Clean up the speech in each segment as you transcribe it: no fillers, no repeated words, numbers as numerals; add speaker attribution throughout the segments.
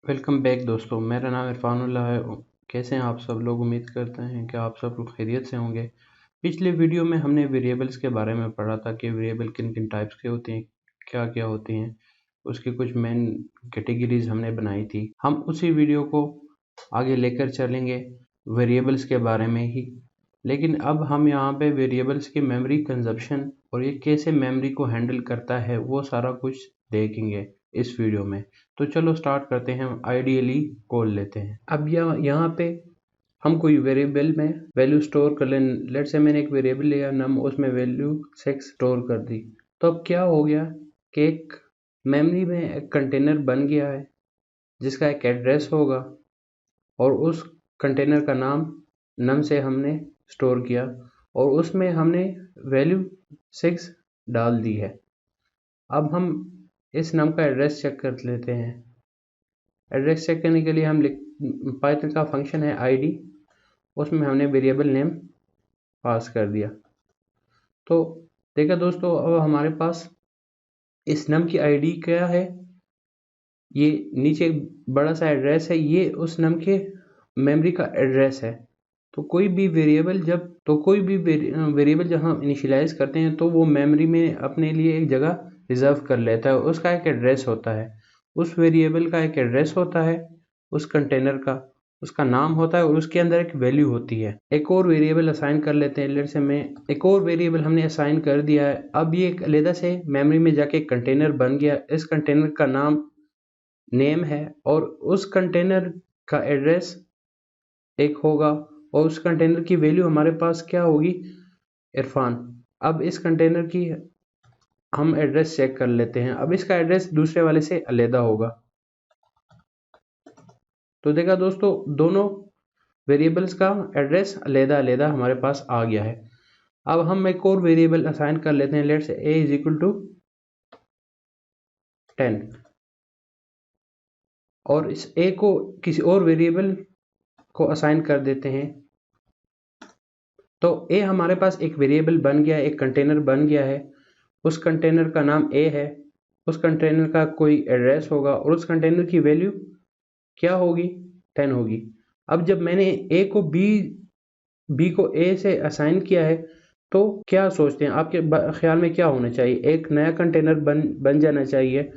Speaker 1: Welcome back दोस्तों, मेरा नाम इरफानुल्लाह है। कैसे हैं आप सब लोग? उम्मीद करते हैं कि आप सब लोग खैरियत से होंगे। पिछले वीडियो में हमने वेरिएबल्स के बारे में पढ़ा था कि वेरिएबल किन किन टाइप्स के होते हैं, क्या क्या होती हैं, उसकी कुछ मेन कैटेगरीज हमने बनाई थी। हम उसी वीडियो को आगे लेकर चलेंगे वेरिएबल्स के बारे में ही, लेकिन अब हम यहाँ पे वेरिएबल्स की मेमोरी कंजप्शन और ये कैसे मेमोरी को हैंडल करता है वो सारा कुछ देखेंगे इस वीडियो में। तो चलो स्टार्ट करते हैं। आइडियली कॉल लेते हैं। अब यहाँ पे हम कोई वेरिएबल में वैल्यू स्टोर कर लें। लेट से मैंने एक वेरिएबल लिया नम, उसमें वैल्यू 6 स्टोर कर दी। तो अब क्या हो गया कि एक मेमोरी में एक कंटेनर बन गया है जिसका एक एड्रेस होगा और उस कंटेनर का नाम नम से हमने स्टोर किया और उसमें हमने वैल्यू 6 डाल दी है। अब हम इस नम का एड्रेस चेक कर लेते हैं। एड्रेस चेक करने के लिए हम पाइथन का फंक्शन है id, उसमें हमने वेरिएबल नेम पास कर दिया। तो देखा दोस्तों, अब हमारे पास इस नम की id क्या है, ये नीचे एक बड़ा सा एड्रेस है, ये उस नम के मेमोरी का एड्रेस है। तो कोई भी वेरिएबल जब हम इनिशियलाइज करते हैं तो वो मेमोरी में अपने लिए एक जगह रिजर्व कर लेता है, उसका एक एड्रेस होता है, उस वेरिएबल का एक एड्रेस होता है, उस कंटेनर का उसका नाम होता है और उसके अंदर एक वैल्यू होती है। एक और वेरिएबल असाइन कर लेते हैं। लेट से मैं एक और वेरिएबल हमने असाइन कर दिया है। अब ये एक अलग से मेमोरी में जाके एक कंटेनर बन गया। इस कंटेनर का नाम नेम है और उस कंटेनर का एड्रेस एक होगा और उस कंटेनर की वैल्यू हमारे पास क्या होगी, इरफान। अब इस कंटेनर की हम एड्रेस चेक कर लेते हैं। अब इसका एड्रेस दूसरे वाले से अलग होगा। तो देखा दोस्तों, दोनों वेरिएबल्स का एड्रेस अलग हमारे पास आ गया है। अब हम एक और वेरिएबल असाइन कर लेते हैं। Let's a is equal to 10 और इस a को किसी और वेरिएबल को असाइन कर देते हैं। तो a हमारे पास एक वेरिएबल बन गया है, एक कंटेनर बन गया है। उस कंटेनर का नाम a है, उस कंटेनर का कोई एड्रेस होगा और उस कंटेनर की वैल्यू क्या होगी, 10 होगी। अब जब मैंने a को b को a से असाइन किया है तो क्या सोचते हैं, आपके ख्याल में क्या होना चाहिए? एक नया कंटेनर बन जाना चाहिए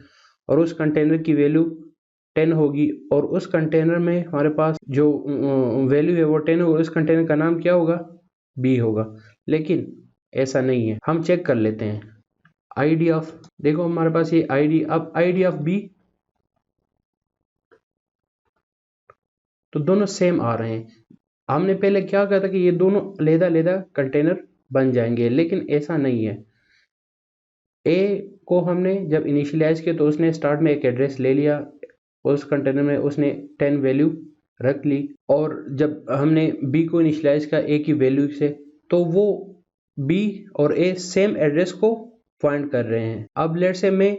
Speaker 1: और उस कंटेनर की वैल्यू 10 होगी और उस कंटेनर में हमारे पास जो वैल्यू है वो 10 होगा। उस कंटेनर का नाम क्या होगा, b होगा। लेकिन ऐसा नहीं है। हम चेक कर लेते हैं id ऑफ, देखो हमारे पास ये id, अब id ऑफ b, तो दोनों सेम आ रहे हैं। हमने पहले क्या कहा था कि ये दोनों अलग कंटेनर बन जाएंगे, लेकिन ऐसा नहीं है। ए को हमने जब इनिशियलाइज किया तो उसने स्टार्ट में एक एड्रेस ले लिया, उस कंटेनर में उसने 10 वैल्यू रख ली और जब हमने बी को इनिशियलाइज किया ए की वैल्यू से तो वो बी और ए सेम एड्रेस को पॉइंट कर रहे हैं। अब लेट से मैं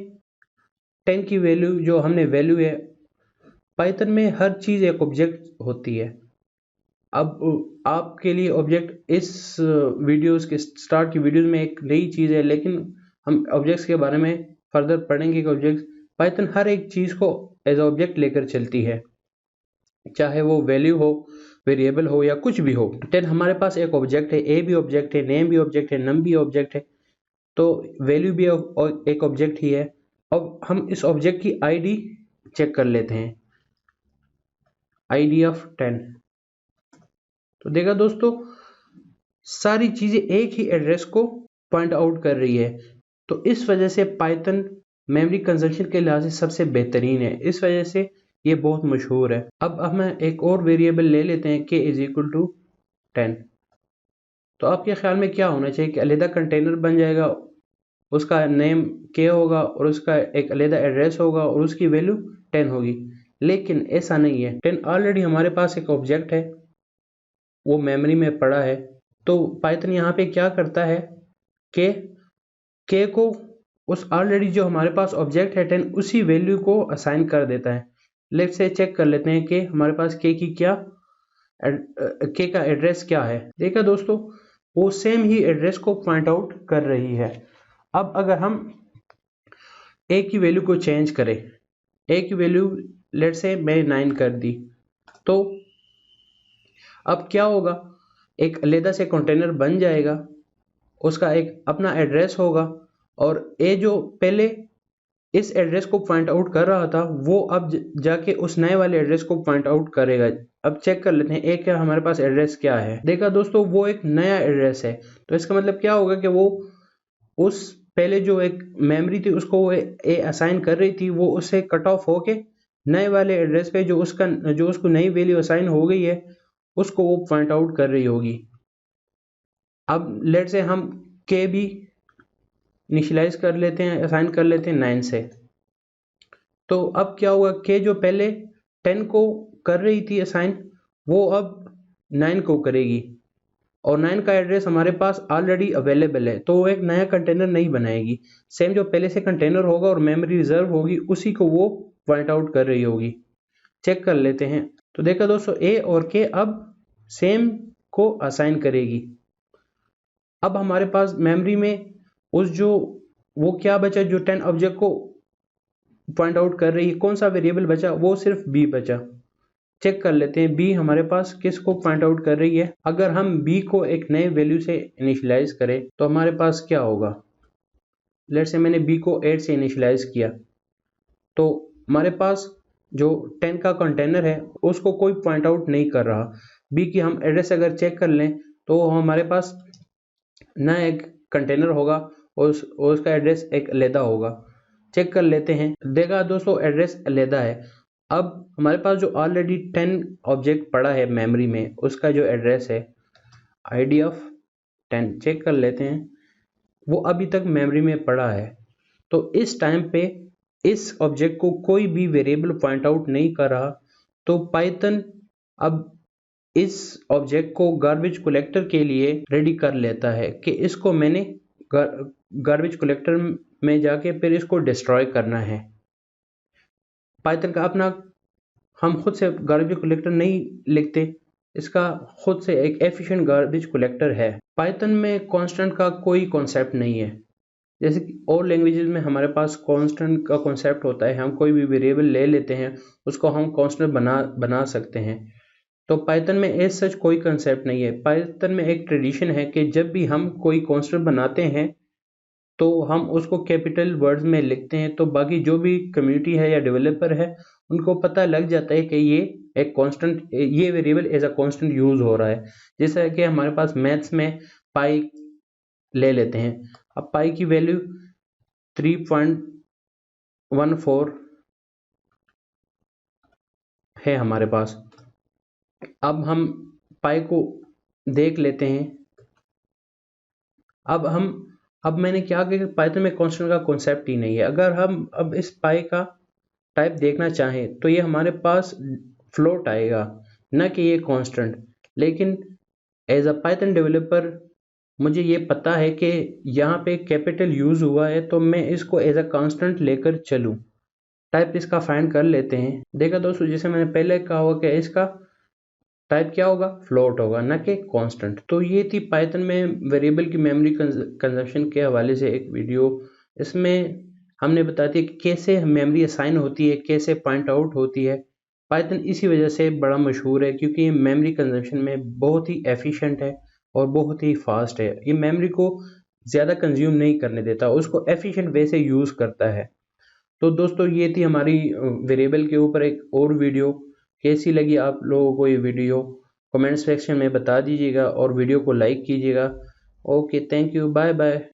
Speaker 1: 10 की वैल्यू जो हमने वैल्यू है, पाइथन में हर चीज़ एक ऑब्जेक्ट होती है। अब आपके लिए ऑब्जेक्ट इस वीडियोस के स्टार्ट की वीडियोस में एक नई चीज़ है, लेकिन हम ऑब्जेक्ट्स के बारे में फर्दर पढ़ेंगे कि ऑब्जेक्ट्स, पाइथन हर एक चीज़ को एज ऑब्जेक्ट लेकर चलती है, चाहे वो वैल्यू हो, वेरिएबल हो या कुछ भी हो। 10 हमारे पास एक ऑब्जेक्ट है, ए भी ऑब्जेक्ट है, नेम भी ऑब्जेक्ट है, नम भी ऑब्जेक्ट है, तो वैल्यू भी एक ऑब्जेक्ट ही है। अब हम इस ऑब्जेक्ट की आईडी चेक कर लेते हैं, आईडी ऑफ 10। तो देखा दोस्तों, सारी चीजें एक ही एड्रेस को पॉइंट आउट कर रही है। तो इस वजह से पाइथन मेमोरी कंजप्शन के लिहाज से सबसे बेहतरीन है, इस वजह से ये बहुत मशहूर है। अब हम एक और वेरिएबल ले लेते हैं k इज इक्वल टू 10। तो आपके ख्याल में क्या होना चाहिए कि अलग कंटेनर बन जाएगा, उसका नेम k होगा और उसका एक अलग एड्रेस होगा और उसकी वैल्यू 10 होगी। लेकिन ऐसा नहीं है। 10 ऑलरेडी हमारे पास एक ऑब्जेक्ट है, वो मेमोरी में पड़ा है। तो पाइथन यहाँ पे क्या करता है कि k को उस ऑलरेडी जो हमारे पास ऑब्जेक्ट है 10, उसी वैल्यू को असाइन कर देता है। लेट्स से चेक कर लेते हैं कि हमारे पास k का एड्रेस क्या है। देखा दोस्तों, वो सेम ही एड्रेस को पॉइंट आउट कर रही है। अब अगर हम a की वैल्यू को चेंज करें, a की वैल्यू लेट से मैं 9 कर दी, तो अब क्या होगा, एक अलग से कंटेनर बन जाएगा, उसका एक अपना एड्रेस होगा, और ये जो पहले इस एड्रेस को पॉइंट आउट कर रहा था वो अब जाके उस नए वाले एड्रेस को पॉइंट आउट करेगा। अब चेक कर लेते हैं एक क्या हमारे पास एड्रेस क्या है। देखा दोस्तों, वो एक नया एड्रेस है, तो इसका मतलब क्या होगा कि वो उस पहले जो एक मेमोरी थी उसको वो ए असाइन कर रही थी, वो उससे कट ऑफ होके नए वाले एड्रेस पे जो उसको नई वैल्यू असाइन हो गई है उसको वो पॉइंट आउट कर रही होगी। अब लेट से हम के भी इनिशियलाइज कर लेते हैं, असाइन कर लेते हैं 9 से। तो अब क्या हुआ, के जो पहले 10 को कर रही थी असाइन, वो अब 9 को करेगी, और 9 का एड्रेस हमारे पास ऑलरेडी अवेलेबल है, तो वो एक नया कंटेनर नहीं बनाएगी। सेम जो पहले से कंटेनर होगा और मेमोरी रिजर्व होगी उसी को वो पॉइंट आउट कर रही होगी। चेक कर लेते हैं। तो देखा दोस्तों, ए और के अब सेम को असाइन करेगी। अब हमारे पास मेमोरी में उस जो वो क्या बचा, जो 10 ऑब्जेक्ट को पॉइंट आउट कर रही है, कौन सा वेरिएबल बचा, वो सिर्फ बी बचा। चेक कर लेते हैं बी हमारे पास किसको पॉइंट आउट कर रही है। अगर हम बी को एक नए वैल्यू से इनिशियलाइज करें तो हमारे पास क्या होगा, लेट से मैंने बी को 8 से इनिशियलाइज किया, तो हमारे पास जो 10 का कंटेनर है उसको कोई पॉइंट आउट नहीं कर रहा। बी की हम एड्रेस अगर चेक कर लें तो हमारे पास नया एक कंटेनर होगा और उसका एड्रेस एक अलग होगा। चेक कर लेते हैं। देखा दोस्तों, एड्रेस अलग है। अब हमारे पास जो ऑलरेडी 10 ऑब्जेक्ट पड़ा है मेमोरी में, उसका जो एड्रेस है आईडी ऑफ 10 चेक कर लेते हैं, वो अभी तक मेमोरी में पड़ा है। तो इस टाइम पे इस ऑब्जेक्ट को कोई भी वेरिएबल पॉइंट आउट नहीं कर रहा, तो पाइथन अब इस ऑब्जेक्ट को गार्बेज कलेक्टर के लिए रेडी कर लेता है कि इसको मैंने गार्बेज कलेक्टर में जाके फिर इसको डिस्ट्रॉय करना है। पाइथन का अपना हम खुद से गार्बेज कलेक्टर नहीं लिखते, इसका खुद से एक एफिशिएंट गार्बेज कलेक्टर है। पाइथन में कांस्टेंट का कोई कॉन्सेप्ट नहीं है, जैसे कि और लैंग्वेजेस में हमारे पास कांस्टेंट का कॉन्सेप्ट होता है, हम कोई भी वेरिएबल ले लेते हैं उसको हम कांस्टेंट बना सकते हैं। तो पाइथन में एज सच कोई कंसेप्ट नहीं है। पाइथन में एक ट्रेडिशन है कि जब भी हम कोई कांस्टेंट बनाते हैं तो हम उसको कैपिटल वर्ड्स में लिखते हैं, तो बाकी जो भी कम्युनिटी है या डेवलपर है उनको पता लग जाता है कि ये एक कांस्टेंट, ये variable as a constant use हो रहा है। जैसा कि हमारे पास मैथ्स में पाई ले लेते हैं, अब पाई की वैल्यू 3.14 है हमारे पास। अब हम पाई को देख लेते हैं। अब मैंने क्या किया, पाइथन में कांस्टेंट का कॉन्सेप्ट ही नहीं है। अगर हम अब इस पाई का टाइप देखना चाहें तो ये हमारे पास फ्लोट आएगा, न कि ये कांस्टेंट। लेकिन एज अ पाइथन डेवलपर मुझे ये पता है कि यहाँ पे कैपिटल यूज हुआ है, तो मैं इसको एज अ कांस्टेंट लेकर चलूँ। टाइप इसका फाइंड कर लेते हैं। देखा दोस्तों, जैसे मैंने पहले कहा हुआ कि इसका टाइप क्या होगा, फ्लोट होगा, न कि कांस्टेंट। तो ये थी पाइथन में वेरिएबल की मेमोरी कंजप्शन के हवाले से एक वीडियो। इसमें हमने बता दिया कि कैसे मेमोरी असाइन होती है, कैसे पॉइंट आउट होती है। पाइथन इसी वजह से बड़ा मशहूर है क्योंकि ये मेमोरी कंजप्शन में बहुत ही एफिशिएंट है और बहुत ही फास्ट है। ये मेमोरी को ज़्यादा कंज्यूम नहीं करने देता, उसको एफिशिएंट वे से यूज़ करता है। तो दोस्तों, ये थी हमारी वेरिएबल के ऊपर एक और वीडियो। कैसी लगी आप लोगों को ये वीडियो, कमेंट सेक्शन में बता दीजिएगा और वीडियो को लाइक कीजिएगा। Okay, thank you, bye bye.